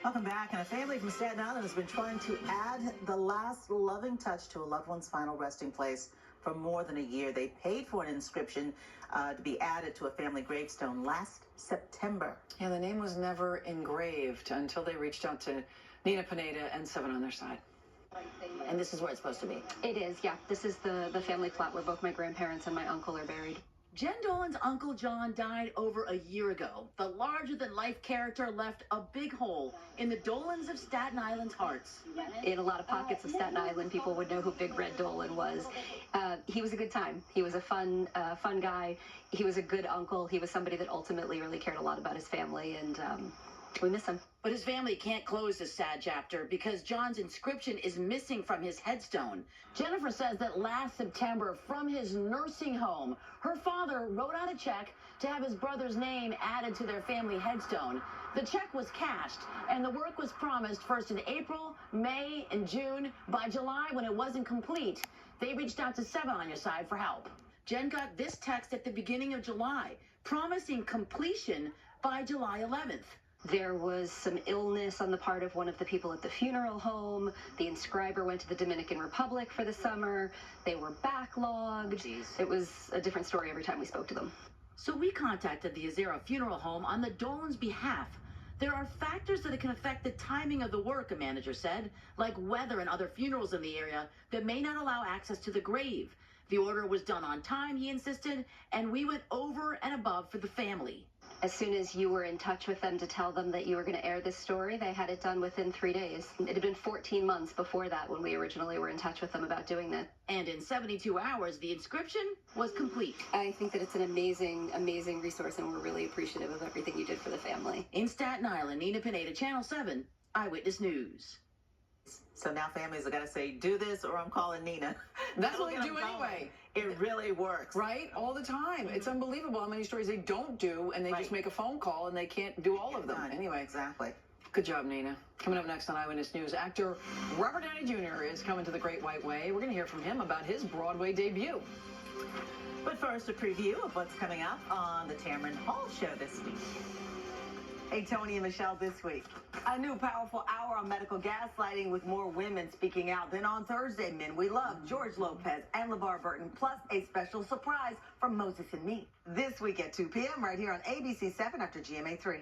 Welcome back. And a family from Staten Island has been trying to add the last loving touch to a loved one's final resting place for more than a year. They paid for an inscription to be added to a family gravestone last September. Yeah, the name was never engraved until they reached out to Nina Pineda and Seven on their side. And this is where it's supposed to be? It is, yeah. This is the family plot where both my grandparents and my uncle are buried. Jen Dolan's Uncle John died over a year ago. The larger-than-life character left a big hole in the Dolans of Staten Island's hearts. In a lot of pockets of Staten Island, people would know who Big Red Dolan was. He was a good time. He was a fun guy. He was a good uncle. He was somebody that ultimately really cared a lot about his family, and we miss him. But his family can't close this sad chapter because John's inscription is missing from his headstone. Jennifer says that last September, from his nursing home, her father wrote out a check to have his brother's name added to their family headstone. The check was cashed, and the work was promised first in April, May, and June. By July, when it wasn't complete, they reached out to Seven on Your Side for help. Jen got this text at the beginning of July, promising completion by July 11th. There was some illness on the part of one of the people at the funeral home. The inscriber went to the Dominican Republic for the summer. They were backlogged. Jeez. It was a different story every time we spoke to them. So we contacted the Azera Funeral Home on the Dolan's behalf. There are factors that can affect the timing of the work, a manager said, like weather and other funerals in the area that may not allow access to the grave. The order was done on time, he insisted, and we went over and above for the family. As soon as you were in touch with them to tell them that you were going to air this story, they had it done within 3 days. It had been 14 months before that when we originally were in touch with them about doing that. And in 72 hours, the inscription was complete. I think that it's an amazing, amazing resource, and we're really appreciative of everything you did for the family. In Staten Island, Nina Pineda, Channel 7, Eyewitness News. So now families are going to say, do this or I'm calling Nina. That's what they do anyway. It really works. Right? All the time. It's unbelievable how many stories they don't do, and they just make a phone call and they can't do all of them. Anyway. Exactly. Good job, Nina. Coming up next on Eyewitness News, actor Robert Downey Jr. is coming to the Great White Way. We're going to hear from him about his Broadway debut. But first, a preview of what's coming up on the Tamron Hall Show this week. Hey, Tony and Michelle, this week. A new powerful hour on medical gaslighting with more women speaking out. Then on Thursday, Men We Love, George Lopez and LeVar Burton, plus a special surprise from Moses and Me. This week at 2 p.m. right here on ABC 7 after GMA 3.